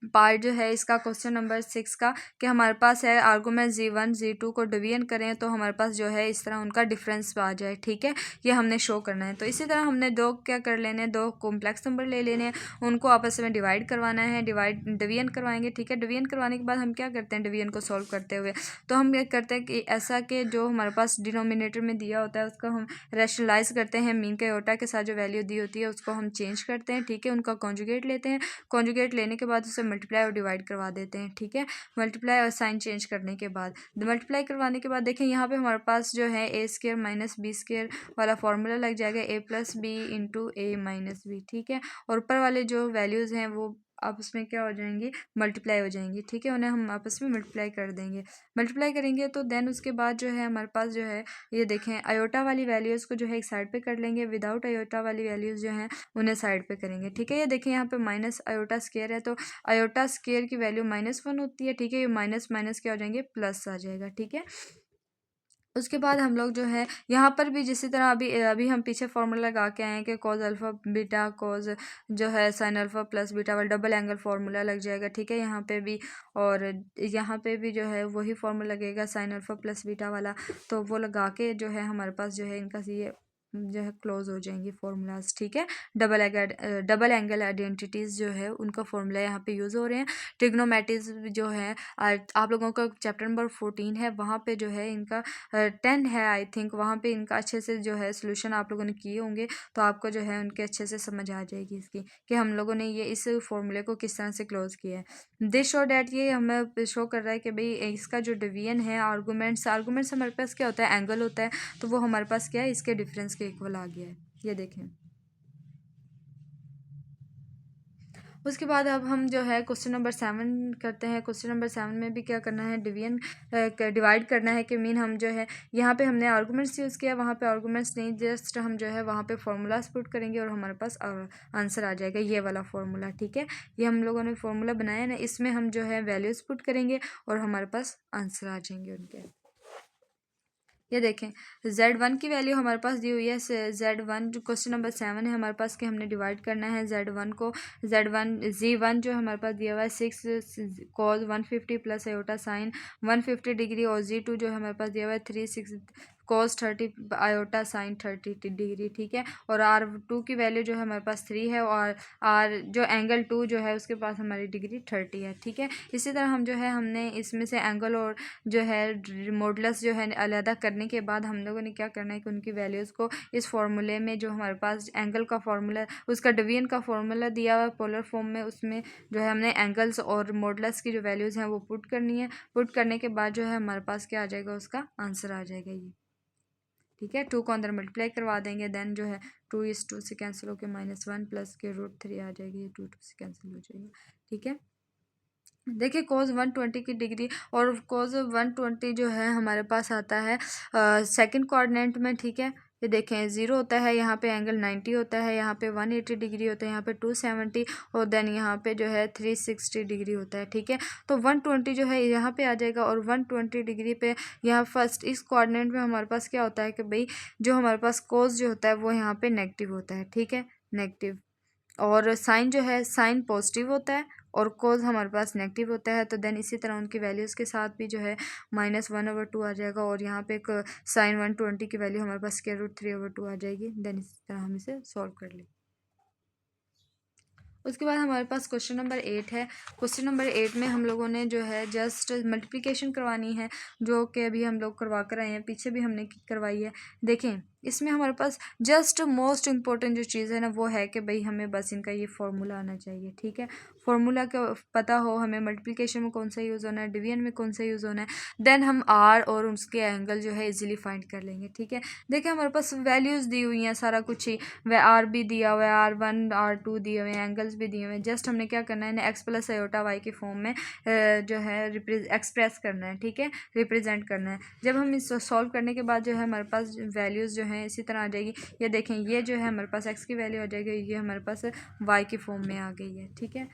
पार्ट जो है इसका क्वेश्चन नंबर 6 का, कि हमारे पास है आर्गूमेंट z1 z2 को डिवीजन करें तो हमारे पास जो है इस तरह उनका डिफरेंस आ जाए। ठीक है, ये हमने शो करना है। तो इसी तरह हमने दो क्या कर लेने हैं, दो कॉम्प्लेक्स नंबर ले लेने हैं, उनको आपस में डिवाइड करवाना है, डिवीजन करवाएंगे। ठीक है, डिवीजन करवाने के बाद हम क्या करते हैं, डिवीजन को सॉल्व करते हुए तो हम क्या करते हैं कि ऐसा कि जो हमारे पास डिनोमिनेटर में दिया होता है उसको हम रैशनलाइज करते हैं, मीन के आयोटा के साथ जो वैल्यू दी होती है उसको हम चेंज करते हैं। ठीक है, उनका कॉन्जुगेट लेते हैं, कॉन्जुगेट लेने के बाद उसे मल्टीप्लाई और डिवाइड करवा देते हैं। ठीक है, मल्टीप्लाई और साइन चेंज करने के बाद मल्टीप्लाई करवाने के बाद देखें यहाँ पे हमारे पास जो है ए स्क्र माइनस बी स्क्र वाला फॉर्मूला लग जाएगा, ए प्लस बी इंटू ए माइनस बी। ठीक है, और ऊपर वाले जो वैल्यूज़ हैं वो आपस में क्या हो जाएंगी, मल्टीप्लाई हो जाएंगी। ठीक है, उन्हें हम आपस में मल्टीप्लाई कर देंगे। मल्टीप्लाई करेंगे तो देन उसके बाद जो है हमारे पास जो है ये देखें आयोटा वाली वैल्यूज़ को जो है एक साइड पे कर लेंगे, विदाउट आयोटा वाली वैल्यूज़ जो हैं उन्हें साइड पे करेंगे। ठीक है, ये देखें यहाँ पे माइनस आयोटा स्क्वायर है, तो आयोटा स्क्वायर की वैल्यू -1 होती है। ठीक है, ये माइनस माइनस क्या हो जाएंगे, प्लस आ जाएगा। ठीक है, उसके बाद हम लोग जो है यहाँ पर भी जिसी तरह अभी अभी हम पीछे फॉर्मूला लगा के आए हैं कि कॉज अल्फ़ा बीटा कॉज जो है साइन अल्फ़ा प्लस बीटा वाला डबल एंगल फार्मूला लग जाएगा। ठीक है, यहाँ पे भी, और यहाँ पे भी जो है वही फार्मूला लगेगा साइन अल्फ़ा प्लस बीटा वाला, तो वो लगा के जो है हमारे पास जो है इनका ये जो है क्लोज हो जाएंगी फार्मूलाज। ठीक है, डबल एंगल आइडेंटिटीज़ जो है उनका फार्मूला यहाँ पे यूज़ हो रहे हैं। ट्रिग्नोमेट्रीज जो है आप लोगों का चैप्टर नंबर 14 है, वहाँ पे जो है इनका 10 है आई थिंक, वहाँ पे इनका अच्छे से जो है सोल्यूशन आप लोगों ने किए होंगे, तो आपको जो है उनके अच्छे से समझ आ जाएगी इसकी कि हम लोगों ने ये इस फॉर्मूले को किस तरह से क्लोज किया है। दिस शो डैट ये हमें शो कर रहा है कि भाई इसका जो डिवीजन है आर्गूमेंट्स हमारे पास क्या होता है, एंगल होता है, तो वो हमारे पास क्या है, इसके डिफरेंस के इक्वल आ गया है। ये देखें, उसके बाद अब हम जो है क्वेश्चन नंबर 7 करते हैं। क्वेश्चन नंबर 7 में भी क्या करना है, डिवाइड करना है, कि मीन हम जो है यहाँ पे हमने आर्गूमेंट्स यूज़ किया, वहाँ पे आर्गूमेंट्स नहीं, जस्ट हम जो है वहाँ पे फार्मूलाज पुट करेंगे और हमारे पास आंसर आ जाएगा, ये वाला फार्मूला। ठीक है, ये हम लोगों ने फार्मूला बनाया ना, इसमें हम जो है वैल्यूज़ पुट करेंगे और हमारे पास आंसर आ जाएंगे उनके। ये देखें z1 की वैल्यू हमारे पास दी हुई है, z1 जो क्वेश्चन नंबर 7 है हमारे पास, कि हमने डिवाइड करना है z1 को, z1 जो हमारे पास दिया हुआ है 6 cos 150 plus iota sign 150 degree, और z2 जो हमारे पास दिया हुआ है 3 6 cos 30 आयोटा साइन 30 डिग्री, ठीक है। और R2 की वैल्यू जो है हमारे पास 3 है, और R जो एंगल 2 जो है उसके पास हमारी डिग्री 30 है, ठीक है। इसी तरह हम जो है हमने इसमें से एंगल और जो है मॉडुलस जो है अलग करने के बाद हम लोगों ने क्या करना है कि उनकी वैल्यूज़ को इस फॉर्मूले में जो हमारे पास एंगल का फॉर्मूला, उसका डिवीजन का फॉर्मूला दिया हुआ है पोलर फॉर्म में, उसमें जो है हमने एंगल्स और मॉडुलस की जो वैल्यूज़ हैं वो पुट करनी है। पुट करने के बाद जो है हमारे पास क्या आ जाएगा, उसका आंसर आ जाएगा ये, ठीक है। 2 को अंदर मल्टीप्लाई करवा देंगे, देन जो है 2 इस 2 से कैंसिल होकर -1 प्लस के √3 आ जाएगी, ये 2 2 से कैंसिल हो जाएगा, ठीक है। देखिए cos 120 की डिग्री और cos 120 जो है हमारे पास आता है सेकंड कोऑर्डिनेट में, ठीक है। ये देखें 0 होता है, यहाँ पे एंगल 90 होता है, यहाँ पे 180 डिग्री होता है, यहाँ पे 270 और देन यहाँ पे जो है 360 डिग्री होता है, ठीक है। तो 120 जो है यहाँ पे आ जाएगा, और 120 डिग्री पे यहाँ फर्स्ट इस कोऑर्डिनेट में हमारे पास क्या होता है कि भाई जो हमारे पास cos जो होता है वो यहाँ पे नेगेटिव होता है, ठीक है, नेगेटिव। और साइन जो है साइन पॉजिटिव होता है और कोस हमारे पास नेगेटिव होता है, तो देन इसी तरह उनकी वैल्यूज़ के साथ भी जो है -1/2 आ जाएगा, और यहाँ पे एक साइन 120 की वैल्यू हमारे पास √3/2 आ जाएगी। देन इसी तरह हम इसे सॉल्व कर लें। उसके बाद हमारे पास क्वेश्चन नंबर 8 है। क्वेश्चन नंबर 8 में हम लोगों ने जो है जस्ट मल्टीप्लिकेशन करवानी है, जो कि अभी हम लोग करवा कर आए हैं, पीछे भी हमने करवाई है। देखें इसमें हमारे पास जस्ट मोस्ट इम्पोर्टेंट जो चीज़ है ना वो है कि भाई हमें बस इनका ये फार्मूला आना चाहिए, ठीक है। फार्मूला का पता हो हमें, मल्टीप्लिकेशन में कौन सा यूज़ होना है, डिवीजन में कौन सा यूज़ होना है, देन हम आर और उसके एंगल जो है इजीली फाइंड कर लेंगे, ठीक है। देखिए हमारे पास वैल्यूज़ दी हुई हैं, सारा कुछ ही, वह आर भी दिया हुआ है, R1 R2 दिए हुए हैं, एंगल्स भी दिए हुए हैं। जस्ट हमने क्या करना है ना x + i की फॉर्म में जो है एक्सप्रेस करना है, ठीक है, रिप्रेजेंट करना है। जब हम इस सॉल्व करने के बाद जो है हमारे पास वैल्यूज़ जो हैं इसी तरह आ जाएगी। ये देखें ये जो है हमारे पास x की वैल्यू आ जाएगी, ये हमारे पास y की फॉर्म में आ गई है, ठीक है।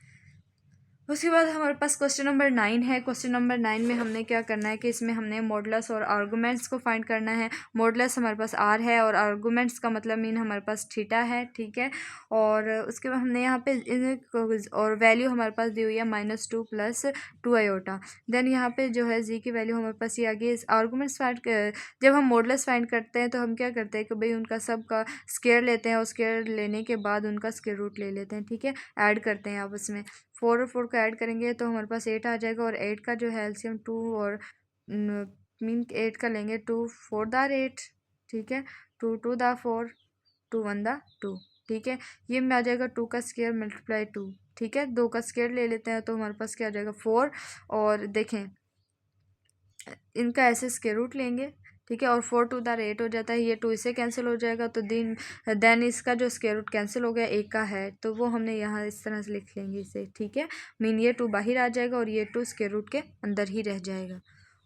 उसके बाद हमारे पास क्वेश्चन नंबर 9 है। क्वेश्चन नंबर 9 में हमने क्या करना है कि इसमें हमने मॉडुलस और आर्गूमेंट्स को फाइंड करना है। मॉडुलस हमारे पास r है और आर्गूमेंट्स का मतलब मीन हमारे पास थीटा है, ठीक है। और उसके बाद हमने यहाँ पे और वैल्यू हमारे पास दी हुई है -2 + 2 आयोटा। देन यहाँ पे जो है जी की वैल्यू हमारे पास ये आ गई। आर्गूमेंट्स फाइंड जब हम मॉडुलस फाइंड करते हैं तो हम क्या करते हैं कि भाई उनका सब का स्क्वायर लेते हैं, और स्क्वायर लेने के बाद उनका स्क्वायर रूट ले लेते हैं, ठीक है, ऐड करते हैं आपस में। 4 और 4 को ऐड करेंगे तो हमारे पास 8 आ जाएगा, और 8 का जो है एलसीएम 2 और मीन 8 का लेंगे, 2 4 * 8, ठीक है, 2 2 * 4, 2 1 * 2, ठीक है। ये में आ जाएगा 2 का स्क्वायर × 2, ठीक है। 2 का स्क्वायर ले लेते हैं तो हमारे पास क्या आ जाएगा 4, और देखें इनका ऐसे स्क्वायर रूट लेंगे, ठीक है, और 4 2 * 8 हो जाता है, ये 2 इससे कैंसिल हो जाएगा, तो देन इसका जो स्क्वायर रूट कैंसिल हो गया, एक का है तो वो हमने यहाँ इस तरह से लिख लेंगे इसे, ठीक है। मीन ये 2 बाहर आ जाएगा और ये 2 स्क्वायर रूट के अंदर ही रह जाएगा।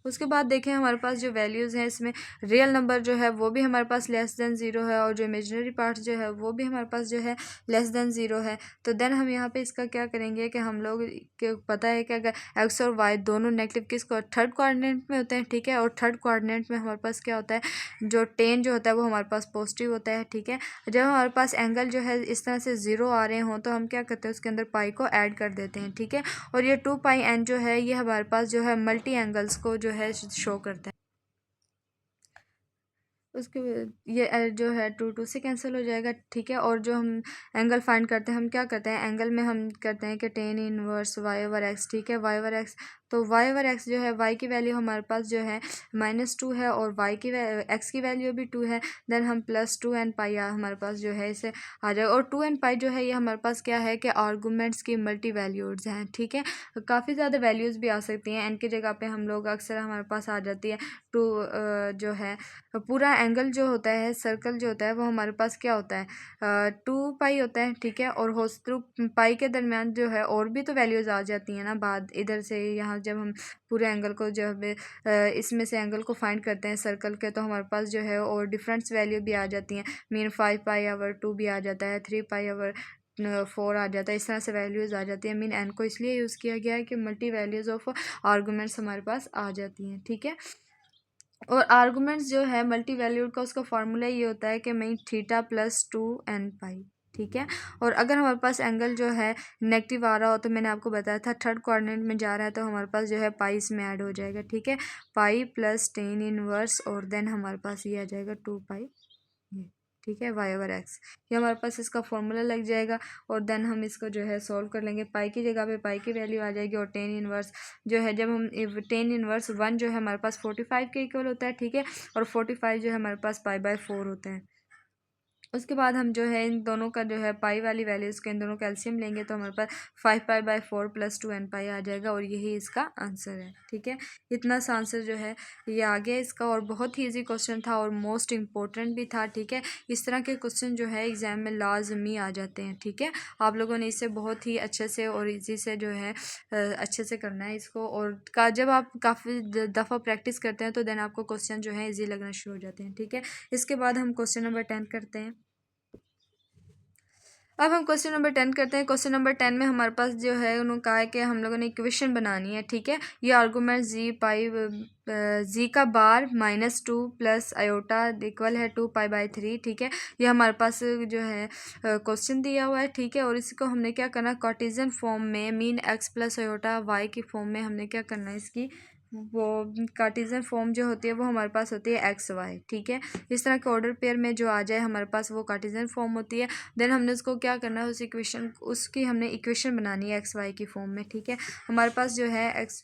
उसके बाद देखें हमारे पास जो वैल्यूज़ हैं इसमें रियल नंबर जो है वो भी हमारे पास <0 है, और जो इमेजिनरी पार्ट जो है वो भी हमारे पास जो है <0 है। तो देन हम यहाँ पे इसका क्या करेंगे कि हम लोग के पता है कि अगर एक्स और वाई दोनों नेगेटिव किसको थर्ड कोऑर्डिनेट में होते हैं, ठीक है, और थर्ड कोऑर्डिनेट में हमारे पास क्या होता है, जो टेन जो होता है वो हमारे पास पॉजिटिव होता है, ठीक है। जब हमारे पास एंगल जो है इस तरह से 0 आ रहे हों तो हम क्या करते हैं उसके अंदर पाई को ऐड कर देते हैं, ठीक है। और ये 2πn जो है ये हमारे पास जो है मल्टी एंगल्स को जो है शो करता है। उसके ये जो है 2 2 से कैंसिल हो जाएगा, ठीक है। और जो हम एंगल फाइंड करते हैं हम क्या करते हैं, एंगल में हम करते हैं कि tan इनवर्स y/x, ठीक है, y/x। तो y/x जो है y की वैल्यू हमारे पास जो है -2 है, और y की x की वैल्यू भी 2 है। देन हम +2nπ हमारे पास जो है इसे आ जाएगा, और 2nπ जो है ये हमारे पास क्या है कि आर्गूमेंट्स की मल्टी वैल्यूज़ हैं, ठीक है। काफ़ी ज़्यादा वैल्यूज़ भी आ सकती हैं, n की जगह पे हम लोग अक्सर हमारे पास आ जाती है 2 जो है पूरा एंगल जो होता है, सर्कल जो होता है वो हमारे पास क्या होता है 2π होता है, ठीक है। और होस थ्रू पाई के दरमियान जो है और भी तो वैल्यूज़ आ जाती हैं ना बाद इधर से यहाँ, जब हम पूरे एंगल को जब इसमें से एंगल को फाइंड करते हैं सर्कल के, तो हमारे पास जो है और डिफरेंस वैल्यू भी आ जाती हैं। मीन 5π/2 भी आ जाता है, 3π/4 आ जाता है, इस तरह से वैल्यूज़ आ जाती है। मीन एन को इसलिए यूज़ किया गया है कि मल्टी वैल्यूज़ ऑफ आर्गूमेंट्स हमारे पास आ जाती हैं, ठीक है। और आर्गूमेंट्स जो है मल्टी वैल्यूड का उसका फार्मूला ये होता है कि मीन थीटा + 2nπ, ठीक है। और अगर हमारे पास एंगल जो है नेगेटिव आ रहा हो तो मैंने आपको बताया था थर्ड क्वाड्रेंट में जा रहा है तो हमारे पास जो है पाई इसमें ऐड हो जाएगा। ठीक है, पाई प्लस टेन इनवर्स और देन हमारे पास ये आ जाएगा 2 पाई ये। ठीक है, वाई ओवर एक्स, ये हमारे पास इसका फॉर्मूला लग जाएगा। और देन हम इसको जो है सॉल्व कर लेंगे। पाई की जगह पे पाई की वैल्यू आ जाएगी और टेन इनवर्स जो है, जब हम टेन इनवर्स 1 जो है हमारे पास 45 के इक्वल होता है। ठीक है, और 45 जो है हमारे पास पाई/4 होते हैं। उसके बाद हम जो है इन दोनों का जो है पाई वाली वैल्यूज़ के इन दोनों का एलसीएम लेंगे तो हमारे पास 5 पाई/4 प्लस 2 n पाई आ जाएगा और यही इसका आंसर है। ठीक है, इतना सा आंसर जो है ये आ गया इसका, और बहुत ही ईजी क्वेश्चन था और मोस्ट इम्पोर्टेंट भी था। ठीक है, इस तरह के क्वेश्चन जो है एग्ज़ाम में लाजमी आ जाते हैं। ठीक है, आप लोगों ने इसे बहुत ही अच्छे से और ईजी से जो है अच्छे से करना है इसको, और जब आप काफ़ी दफ़ा प्रैक्टिस करते हैं तो देन आपको क्वेश्चन जो है ईजी लगना शुरू हो जाते हैं। ठीक है, इसके बाद हम क्वेश्चन नंबर 10 करते हैं। अब हम क्वेश्चन नंबर 10 करते हैं। क्वेश्चन नंबर 10 में हमारे पास जो है उन्होंने कहा है कि हम लोगों ने इक्वेशन बनानी है। ठीक है, ये आर्गूमेंट जी का बार -2 प्लस आयोटा इक्वल है 2 पाई/3। ठीक है, ये हमारे पास जो है क्वेश्चन दिया हुआ है। ठीक है, और इसको हमने क्या करना, कार्टेशियन फॉर्म में mean x plus iota y की फॉर्म में हमने क्या करना है, इसकी वो कार्टेशियन फॉर्म जो होती है वो हमारे पास होती है एक्स वाई। ठीक है, इस तरह के ऑर्डर पेयर में जो आ जाए हमारे पास वो कार्टेशियन फॉर्म होती है। देन हमने उसको क्या करना है, उस इक्वेशन उसकी हमने इक्वेशन बनानी है एक्स वाई की फॉर्म में। ठीक है, हमारे पास जो है एक्स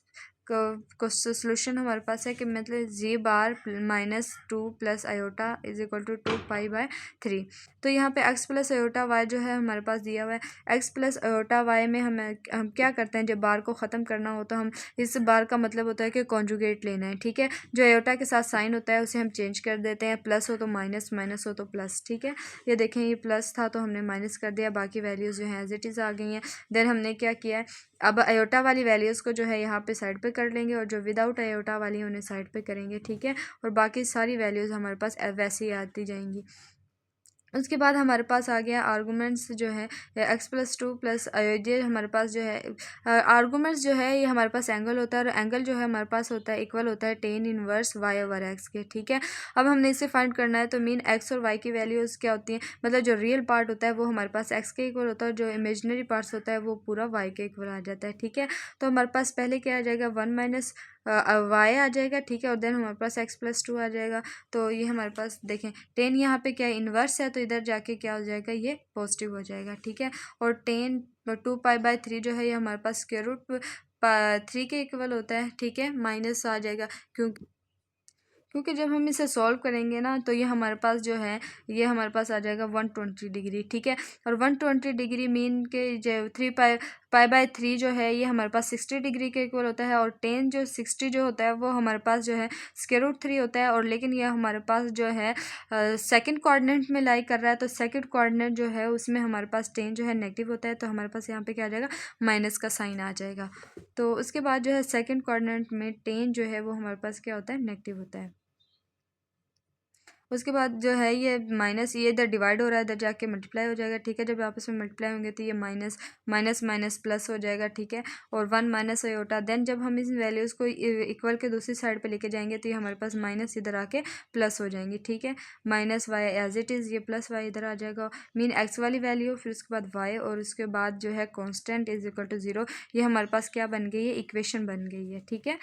को सोल्यूशन हमारे पास है कि मतलब z bar -2 plus iota is equal to 2 pi. तो यहाँ पे एक्स प्लस आयोटा वाई जो है हमारे पास दिया हुआ है। एक्स प्लस आयोटा वाई में हम क्या करते हैं, जब बार को ख़त्म करना हो तो हम इस बार का मतलब होता है कि कॉन्जुगेट लेना है। ठीक है, जो आयोटा के साथ साइन होता है उसे हम चेंज कर देते हैं, प्लस हो तो माइनस, माइनस हो तो प्लस। ठीक है, ये देखें ये प्लस था तो हमने माइनस कर दिया, बाकी वैल्यूज़ जो हैं एज इट इज़ आ गई हैं। देन हमने क्या किया है, अब आयोटा वाली वैल्यूज़ को जो है यहाँ पे साइड पे कर लेंगे और जो विदाउट आयोटा वाली उन्हें साइड पे करेंगे। ठीक है, और बाकी सारी वैल्यूज़ हमारे पास वैसे ही आती जाएंगी। उसके बाद हमारे पास आ गया आर्गूमेंट्स जो है एक्स प्लस 2 प्लस ये हमारे पास जो है आर्गूमेंट्स जो है ये हमारे पास एंगल होता है, और एंगल जो है हमारे पास होता है इक्वल होता है tan inverse y over x के। ठीक है, अब हमने इसे फाइंड करना है तो मीन एक्स और वाई की वैल्यूज़ क्या होती हैं, मतलब जो रियल पार्ट होता है वो हमारे पास एक्स के इक्वल होता है और जो इमेजनरी पार्ट्स होता है वो पूरा वाई के इक्वल आ जाता है। ठीक है, तो हमारे पास पहले क्या आ जाएगा, 1 - वाई आ जाएगा। ठीक है, और देन हमारे पास एक्स प्लस 2 आ जाएगा। तो ये हमारे पास देखें टेन यहाँ पे क्या इन्वर्स है तो इधर जाके क्या हो जाएगा, ये पॉजिटिव हो जाएगा। ठीक है, और 2 पाई/3 जो है ये हमारे पास स्क्वायर रूट 3 के इक्वल होता है। ठीक है, माइनस आ जाएगा क्योंकि जब हम इसे सॉल्व करेंगे ना तो ये हमारे पास जो है ये हमारे पास आ जाएगा 120 डिग्री। ठीक है, और 120 डिग्री मीन के जो 3 पाई/3 जो है ये हमारे पास 60 डिग्री के इक्वल होता है, और 10 जो 60 जो होता है वो हमारे पास जो है स्क्वायर रूट 3 होता है। और लेकिन ये हमारे पास जो है सेकंड कोऑर्डिनेट में लाई कर रहा है, तो सेकंड कोऑर्डिनेट जो है उसमें हमारे पास 10 जो है नेगेटिव होता है, तो हमारे पास यहाँ पे क्या आ जाएगा, माइनस का साइन आ जाएगा। तो उसके बाद जो है सेकंड कोऑर्डिनेट में 10 जो है वो हमारे पास क्या होता है, नेगेटिव होता है। उसके बाद जो है ये माइनस, ये इधर डिवाइड हो रहा है, इधर जाके मल्टीप्लाई हो जाएगा। ठीक है, जब आपस में मल्टीप्लाई होंगे तो ये माइनस माइनस माइनस प्लस हो जाएगा। ठीक है, और 1 माइनस आयोटा, देन जब हम इस वैल्यूज़ को इक्वल के दूसरी साइड पे लेके जाएंगे तो ये हमारे पास माइनस इधर आके प्लस हो जाएंगी। ठीक है, minus y as it is, ये प्लस वाई इधर आ जाएगा, मीन एक्स वाली वैल्यू, फिर उसके बाद वाई, और उसके बाद जो है कॉन्स्टेंट इज इक्वल टू 0। ये हमारे पास क्या बन गई है, इक्वेशन बन गई है। ठीक है,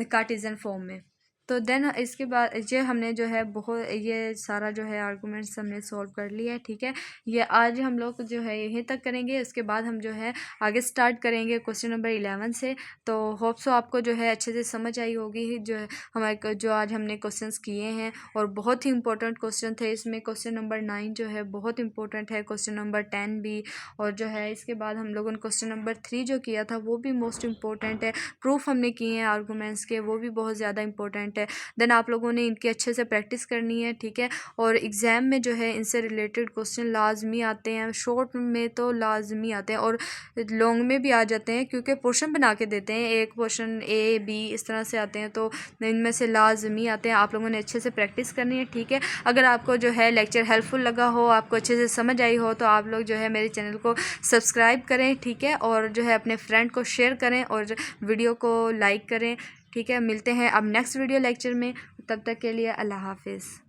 कार्टेशियन फॉर्म में। तो देन इसके बाद ये हमने जो है बहुत ये सारा जो है आर्गूमेंट्स हमने सॉल्व कर लिया है। ठीक है, ये आज हम लोग जो है यहीं तक करेंगे, उसके बाद हम जो है आगे स्टार्ट करेंगे क्वेश्चन नंबर 11 से। तो होप सो आपको जो है अच्छे से समझ आई होगी जो है हमारे जो आज हमने क्वेश्चंस किए हैं, और बहुत ही इंपॉर्टेंट क्वेश्चन थे इसमें। क्वेश्चन नंबर 9 जो है बहुत इंपॉर्टेंट है, क्वेश्चन नंबर 10 भी, और जो है इसके बाद हम लोगों ने क्वेश्चन नंबर 3 जो किया था वो भी मोस्ट इंपॉर्टेंट है। प्रूफ हमने किए हैं आर्गूमेंट्स के, वो भी बहुत ज़्यादा इंपॉर्टेंट है। देन आप लोगों ने इनकी अच्छे से प्रैक्टिस करनी है। ठीक है, और एग्ज़ाम में जो है इनसे रिलेटेड क्वेश्चन लाजमी आते हैं, शॉर्ट में तो लाजमी आते हैं और लॉन्ग में भी आ जाते हैं, क्योंकि पोर्शन बना के देते हैं, एक पोर्शन ए बी इस तरह से आते हैं, तो इनमें से लाजमी आते हैं। आप लोगों ने अच्छे से प्रैक्टिस करनी है। ठीक है, अगर आपको जो है लेक्चर हेल्पफुल लगा हो, आपको अच्छे से समझ आई हो, तो आप लोग जो है मेरे चैनल को सब्सक्राइब करें। ठीक है, और जो है अपने फ्रेंड को शेयर करें और वीडियो को लाइक करें। ठीक है, मिलते हैं अब नेक्स्ट वीडियो लेक्चर में, तब तक के लिए अल्लाह हाफिज़।